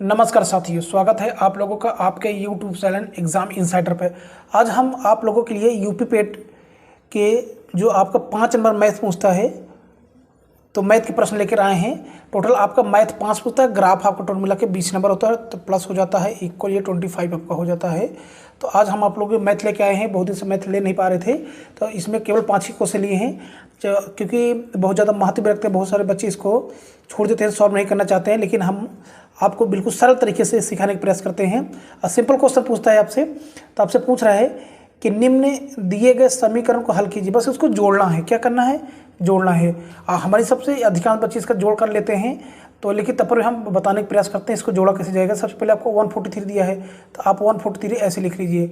नमस्कार साथियों, स्वागत है आप लोगों का आपके YouTube चैनल एग्ज़ाम इनसाइडर पे। आज हम आप लोगों के लिए यूपी पेट के जो आपका 5 नंबर मैथ पूछता है, तो मैथ के प्रश्न लेकर आए हैं। टोटल आपका मैथ 5 पूछता है, ग्राफ आपका टोटल मिला के 20 नंबर होता है, तो प्लस हो जाता है इक्वल ये 25 आपका हो जाता है। तो आज हम आप लोगों के मैथ लेके आए हैं, बहुत दिन से मैथ ले नहीं पा रहे थे, तो इसमें केवल 5 ही क्वेश्चन लिए हैं। क्योंकि बहुत ज़्यादा महत्व रखते हैं, बहुत सारे बच्चे इसको छोड़ देते हैं, सॉल्व नहीं करना चाहते हैं, लेकिन हम आपको बिल्कुल सरल तरीके से सिखाने का प्रयास करते हैं। सिंपल क्वेश्चन पूछता है आपसे, तो आपसे पूछ रहा है कि निम्न दिए गए समीकरण को हल कीजिए। बस उसको जोड़ना है, क्या करना है, जोड़ना है। हमारी सबसे अधिकांश बच्चे इसका जोड़ कर लेते हैं, तो लेकिन तब पर हम बताने का प्रयास करते हैं इसको जोड़ा कैसे जाएगा। सबसे पहले आपको 143 दिया है, तो आप 143 ऐसे लिख लीजिए।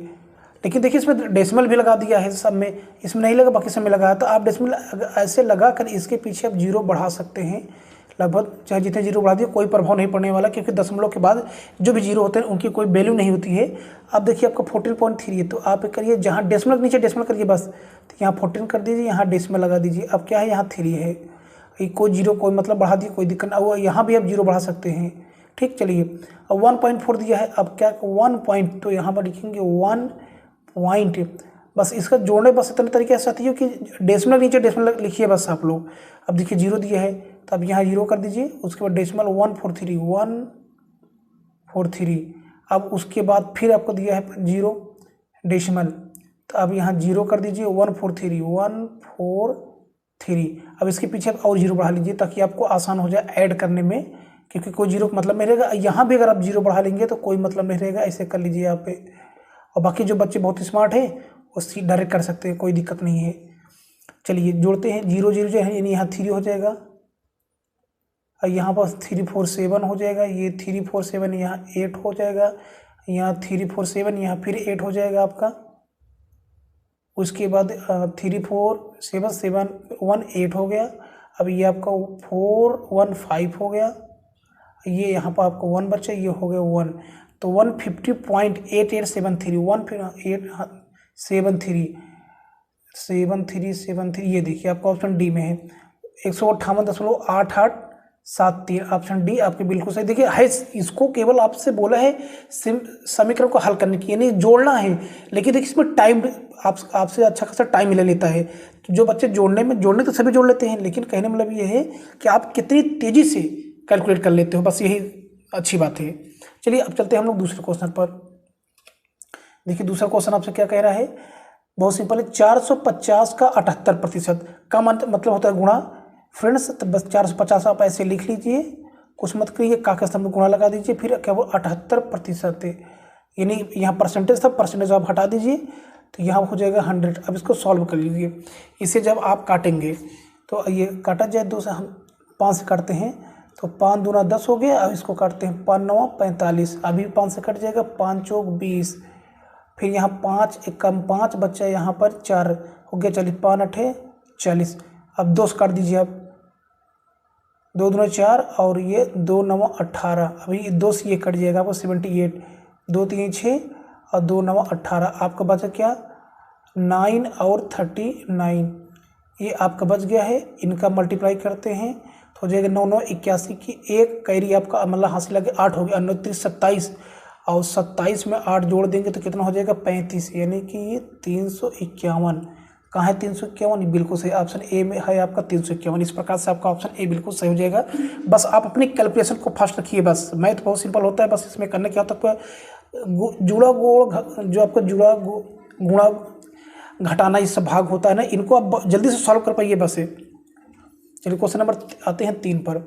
लेकिन देखिए इसमें डेसिमल भी लगा दिया है, सब में इसमें नहीं लगा, बाकी सब में लगा है। तो आप डेसिमल ऐसे लगा कर इसके पीछे आप जीरो बढ़ा सकते हैं, लगभग चाहे जितने जीरो बढ़ा दिए कोई प्रभाव नहीं पड़ने वाला, क्योंकि दशमलव के बाद जो भी जीरो होते हैं उनकी कोई वैल्यू नहीं होती है। अब देखिए आपका 14.3 है, तो आप करिए जहाँ डेसिमल के नीचे डेसिमल करिए बस, तो यहाँ 14 कर दीजिए, यहाँ डेसिमल लगा दीजिए। अब क्या है, यहाँ 3 है, कोई जीरो कोई मतलब बढ़ा दिए, कोई दिक्कत नहीं। यहाँ भी आप जीरो बढ़ा सकते हैं, ठीक। चलिए अब 1.4 दिया है, अब क्या 1 पॉइंट, तो यहाँ पर लिखेंगे 1 पॉइंट। बस इसका जोड़ने बस इतने तरीके से आती है कि डेसिमल नीचे डेसिमल लिखिए बस आप लोग। अब देखिए जीरो दिया है, तो अब यहाँ जीरो कर दीजिए, उसके बाद डेसिमल 143 अब उसके बाद फिर आपको दिया है जीरो डेसिमल, तो अब यहाँ जीरो कर दीजिए 143। अब इसके पीछे आप और जीरो बढ़ा लीजिए ताकि आपको आसान हो जाए ऐड करने में, क्योंकि कोई जीरो का मतलब नहीं रहेगा। यहाँ भी अगर आप जीरो बढ़ा लेंगे तो कोई मतलब नहीं रहेगा, ऐसे कर लीजिए यहाँ पे। और बाकी जो बच्चे बहुत स्मार्ट है वो डायरेक्ट कर सकते हैं, कोई दिक्कत नहीं है। चलिए जोड़ते हैं, जीरो जीरो जो है यानी यहाँ 3 हो जाएगा, और यहाँ पर 3 4 7 हो जाएगा, ये 3 4 7 यहाँ 8 हो जाएगा, यहाँ 3 4 7 यहाँ फिर 8 हो जाएगा आपका। उसके बाद 3 4 7 7 1 8 हो गया। अब ये आपका 4 1 5 हो गया, ये यहाँ पर आपको 1 बचा, ये हो गया 1, तो 150.8873 1.873 ये देखिए आपका ऑप्शन डी में है, 158.8873 ऑप्शन डी आपके बिल्कुल सही। देखिए है, इसको केवल आपसे बोला है समीकरण को हल करने की, यानी जोड़ना है। लेकिन देखिए इसमें टाइम आपसे अच्छा खासा टाइम ले लेता है। तो जो बच्चे जोड़ने तो सभी जोड़ लेते हैं, लेकिन कहने मतलब ये है कि आप कितनी तेज़ी से कैलकुलेट कर लेते हो, बस यही अच्छी बात है। चलिए अब चलते हैं हम लोग दूसरे क्वेश्चन पर। देखिए दूसरा क्वेश्चन आपसे क्या कह रहा है, बहुत सिंपल है। 450 का 78% का मतलब होता है गुणा। फ्रेंड्स तो बस 450 आप ऐसे लिख लीजिए, कुछ मत करिए, काका स्तंभ में गुणा लगा दीजिए, फिर क्या वो 78% यानी यहाँ परसेंटेज था, परसेंटेज आप हटा दीजिए, तो यहाँ हो जाएगा 100। अब इसको सॉल्व कर लीजिए। इसे जब आप काटेंगे तो ये काटा जाए, 2 से हम 5 से काटते हैं, तो 5 दूना 10 हो गया। अब इसको काटते हैं, 5 9 45, अभी 5 से कट जाएगा, 5 चौक 20, फिर यहाँ 5 एक कम 5 बच्चा, यहाँ पर 4 हो गया 40, 5 8 40। अब 2 से काट दीजिए आप, 2 दूना 4 और ये 2 9 18, अभी 2 से ये कट जाएगा आपको 78, 2 3 6 और 2 9 18, आपका बचा क्या 9 और 39, ये आपका बच गया है। इनका मल्टीप्लाई करते हैं तो हो जाएगा 9 9 81 की एक कैरी आपका मतलब हासिल लगे 8 हो गया, 9 3 27 और 27 में 8 जोड़ देंगे तो कितना हो जाएगा 35, यानी कि ये 351। कहाँ है 351, बिल्कुल सही, ऑप्शन ए में है आपका 351। इस प्रकार से आपका ऑप्शन ए बिल्कुल सही हो जाएगा। बस आप अपनी कैलकुलेशन को फास्ट रखिए, बस मैथ बहुत सिंपल होता है। बस इसमें करने क्या होता है, जुड़ा गोड़ जो आपका जुड़ा गुणा घटाना ये सब भाग होता है ना, इनको आप जल्दी से सॉल्व कर पाइए बस। चलिए क्वेश्चन नंबर आते हैं 3 पर।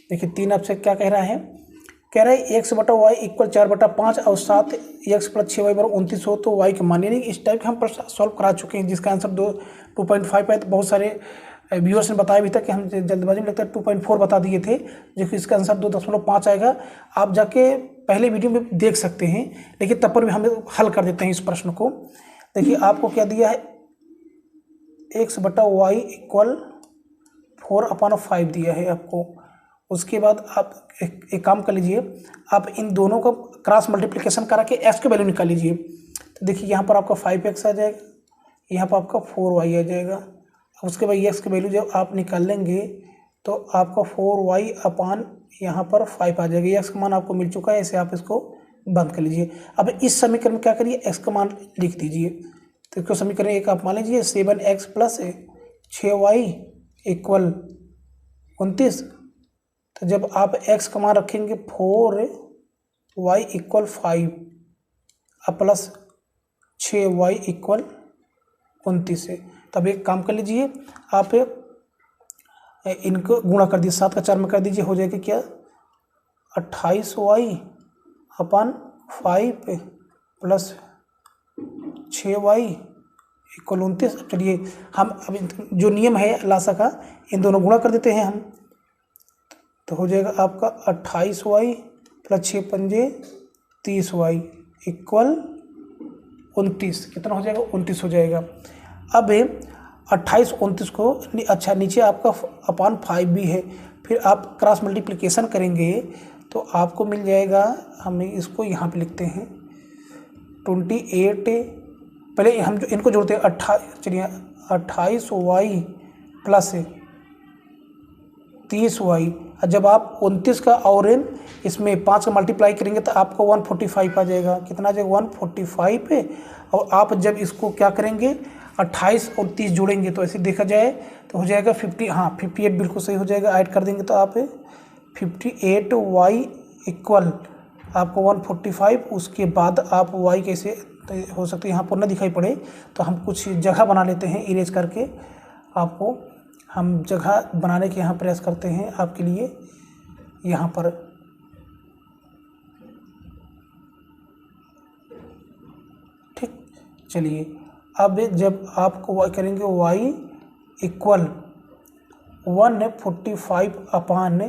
देखिए 3 आपसे क्या कह रहा है, कह रहा है x/y इक्वल 4/5 और 7 x + 6y = 29 हो तो y के मान, यानी इस टाइप के हम प्रश्न सॉल्व करा चुके हैं, जिसका आंसर 2.5 है। तो बहुत सारे व्यूअर्स ने बताया भी था कि हम जल्दबाजी में लगता है 2.4 बता दिए थे, जो कि इसका आंसर 2.5 आएगा। आप जाके पहले वीडियो में देख सकते हैं, लेकिन तब पर भी हम हल कर देते हैं इस प्रश्न को। देखिए आपको क्या दिया है, x/y इक्वल 4/5 दिया है आपको। उसके बाद आप एक काम कर लीजिए, आप इन दोनों का क्रॉस मल्टीप्लिकेशन करा के x की वैल्यू निकाल लीजिए। तो देखिए यहाँ पर आपका 5x आ जाएगा, यहाँ पर आपका 4y आ जाएगा। उसके बाद x की वैल्यू जब आप निकाल लेंगे तो आपका 4y अपान यहाँ पर 5 आ जाएगा। x का मान आपको मिल चुका है, ऐसे आप इसको बंद कर लीजिए। अब इस समीकरण में क्या करिए, x का मान लिख दीजिए। तो इसको समीकरण एक आप मान लीजिए 7x प्लस 6y इक्वल 29। तो जब आप x का मान रखेंगे 4y इक्वल 5 अब प्लस 6y इक्वल 29 है। तब एक काम कर लीजिए, आप इनको गुणा कर दीजिए, 7 का 4 में कर दीजिए, हो जाएगा क्या 28y अपान 5 प्लस 6y इक्वल 29। अब चलिए हम अब जो नियम है लासा का, इन दोनों गुणा कर देते हैं हम। तो हो जाएगा आपका 28y प्लस 6 पंजे 30y इक्वल 29। कितना हो जाएगा, 29 हो जाएगा। अब 28 29 को अच्छा नीचे आपका अपान 5 भी है, फिर आप क्रॉस मल्टीप्लिकेशन करेंगे तो आपको मिल जाएगा, हम इसको यहाँ पे लिखते हैं 28। पहले हम जो इनको जोड़ते हैं 28y प्लस 30y। जब आप 29 का और इसमें 5 का मल्टीप्लाई करेंगे तो आपको 145 आ जाएगा। कितना आ जाएगा, 145 पे। और आप जब इसको क्या करेंगे 28 और 30 जोड़ेंगे तो ऐसे देखा जाए तो हो जाएगा 50, हाँ 58 बिल्कुल सही हो जाएगा। ऐड कर देंगे तो आप 58y इक्वल आपको 145। उसके बाद आप y कैसे हो सकते हैं यहाँ पर ना दिखाई पड़े तो हम कुछ जगह बना लेते हैं इरेज करके। आपको हम जगह बनाने के यहाँ प्रयास करते हैं आपके लिए। यहाँ पर ठीक, चलिए अब जब आपको y करेंगे y इक्वल 145 अपान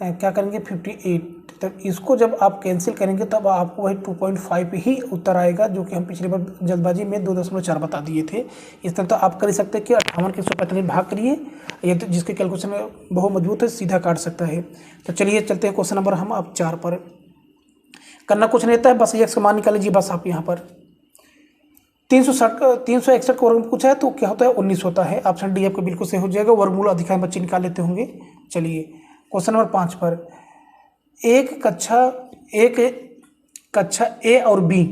क्या करेंगे 58। तब इसको जब आप कैंसिल करेंगे तब आपको वही 2.5 ही उत्तर आएगा, जो कि हम पिछली बार जल्दबाजी में 2.4 बता दिए थे। इस तरह तो आप कर ही सकते हैं कि 58 के 145 भाग करिए, ये तो जिसके कैलकुलेशन बहुत मजबूत है सीधा काट सकता है। तो चलिए चलते हैं क्वेश्चन नंबर हम अब 4 पर। करना कुछ नहीं रहता है, बस x का मान निकाल लीजिए। बस आप यहाँ पर 361 का वर्गमूल पूछा है तो क्या होता है 19 होता है। ऑप्शन डी आपको बिल्कुल सही हो जाएगा। वर्गमूल अधिकांश बच्चे निकाल लेते होंगे। चलिए क्वेश्चन नंबर 5 पर, एक कक्षा ए और बी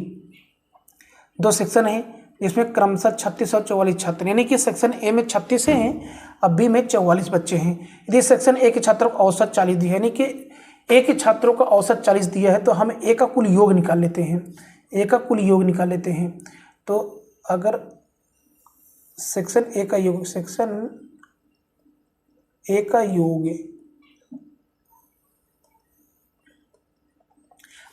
दो सेक्शन है जिसमें क्रमशः 36 और 44 छात्र, यानी कि सेक्शन ए में 36 हैं और बी में 44 बच्चे हैं। यदि सेक्शन ए के छात्रों को औसत 40 दिया है, यानी कि ए के छात्रों का औसत 40 दिया है, तो हम ए का कुल योग निकाल लेते हैं। ए का कुल योग निकाल लेते हैं। तो अगर सेक्शन ए का योग, सेक्शन ए का योग,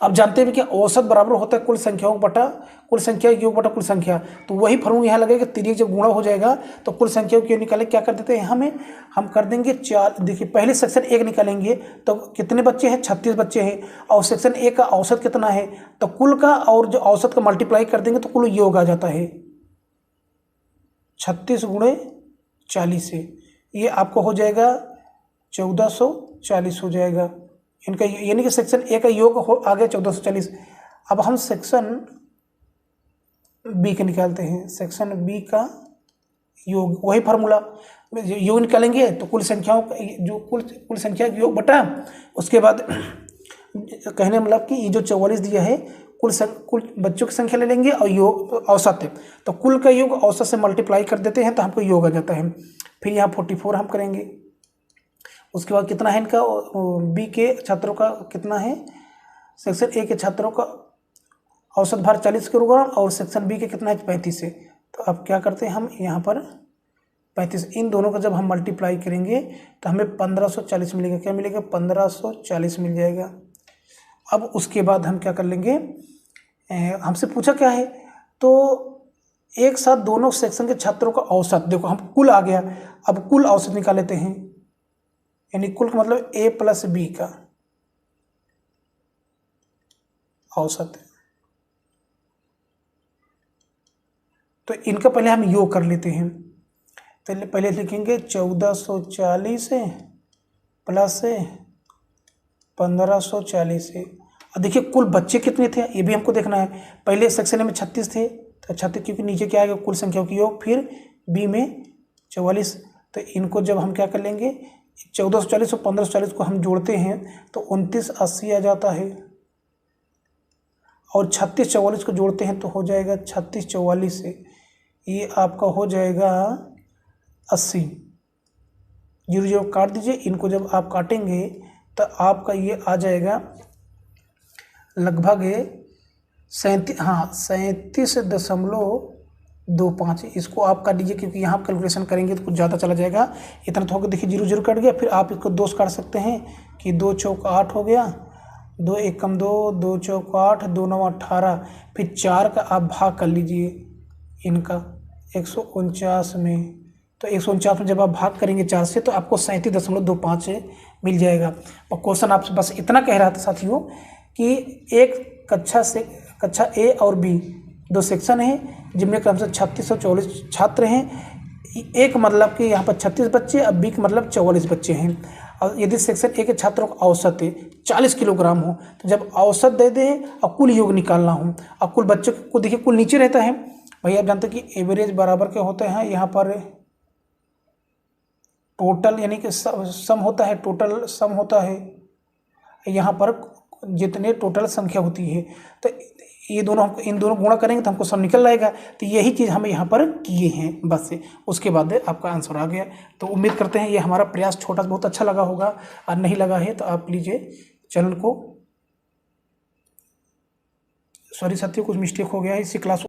आप जानते हैं कि औसत बराबर होता है कुल संख्याओं बटा कुल संख्या योग बटा कुल संख्या। तो वही फॉर्मूला यहाँ लगेगा, तिर्यक जब गुणा हो जाएगा तो कुल संख्याओं की निकाले क्या कर देते हैं हम कर देंगे 4। देखिए पहले सेक्शन ए निकालेंगे तो कितने बच्चे हैं, 36 बच्चे हैं, और सेक्शन ए का औसत कितना है, तो कुल का और जो औसत का मल्टीप्लाई कर देंगे तो कुल योग आ जाता है 36 गुणे 40 से, ये आपको हो जाएगा 1440 हो जाएगा इनका, यानी कि सेक्शन ए का योग आ गया 1440। अब हम सेक्शन बी का निकालते हैं। सेक्शन बी का योग, वही फार्मूला, योग निकालेंगे तो कुल संख्याओं का जो कुल संख्या योग बटा उसके बाद कहने मतलब कि ये जो 44 दिया है कुल बच्चों की संख्या ले लेंगे और योग औसत है, तो कुल का योग औसत से मल्टीप्लाई कर देते हैं तो हमको योग आ जाता है। फिर यहाँ 44 हम करेंगे। उसके बाद कितना है इनका, बी के छात्रों का कितना है, सेक्शन ए के छात्रों का औसत भार 40 किलोग्राम और सेक्शन बी के कितना है 35 है। तो अब क्या करते हैं हम यहाँ पर 35, इन दोनों का जब हम मल्टीप्लाई करेंगे तो हमें 1540 मिलेगा। क्या मिलेगा, 1540 मिल जाएगा। अब उसके बाद हम क्या कर लेंगे, हमसे पूछा क्या है, तो एक साथ दोनों सेक्शन के छात्रों का औसत, देखो हम कुल आ गया, अब कुल औसत निकाल लेते हैं, यानी कुल का मतलब ए प्लस बी का औसत है। तो इनका पहले हम योग कर लेते हैं। पहले लिखेंगे 1440 प्लस 1540 है। और देखिए कुल बच्चे कितने थे ये भी हमको देखना है। पहले सेक्शन में 36 थे, तो 36 क्योंकि नीचे क्या आएगा कुल संख्याओं की योग, फिर बी में 44। तो इनको जब हम क्या कर लेंगे 1440 और 1540 को हम जोड़ते हैं तो 2980 आ जाता है, और 3644 को जोड़ते हैं तो हो जाएगा 3644 से ये आपका हो जाएगा 80। 00 काट दीजिए, इनको जब आप काटेंगे तो आपका ये आ जाएगा लगभग 37.25। इसको आप काट दीजिए, क्योंकि यहाँ कैलकुलेशन करेंगे तो कुछ ज़्यादा चला जाएगा। इतना तो होगा, देखिए 00 कट गया, फिर आप इसको 2 से काट सकते हैं कि 2 चौक 8 हो गया, 2 एकम 2, 2 चौक 8, 2 9 18, फिर 4 का आप भाग कर लीजिए इनका 149 में। तो 149 में जब आप भाग करेंगे 4 से तो आपको 37.25 मिल जाएगा। और क्वेश्चन आपसे बस इतना कह रहा था साथियों कि एक कक्षा ए और बी 2 सेक्शन है जिनमें क्रम से 36 और 44 छात्र हैं। ए का मतलब कि यहाँ पर 36 बच्चे, अब बी का मतलब 44 बच्चे हैं। और यदि सेक्शन ए के छात्रों का औसत है 40 किलोग्राम हो, तो जब औसत दे दें और कुल योग निकालना हो, और कुल बच्चों को देखिए कुल नीचे रहता है, भैया आप जानते हैं कि एवरेज बराबर के होते हैं, यहाँ पर टोटल यानी कि सम होता है, टोटल सम होता है, यहाँ पर जितने टोटल संख्या होती है, तो ये दोनों इन दोनों गुणा करेंगे तो हमको सम निकल आएगा। तो यही चीज़ हमें यहाँ पर किए हैं बस से, उसके बाद आपका आंसर आ गया। तो उम्मीद करते हैं ये हमारा प्रयास छोटा बहुत अच्छा लगा होगा, और नहीं लगा है तो आप लीजिए चैनल को, सॉरी साथियों कुछ मिस्टेक हो गया है इसी क्लास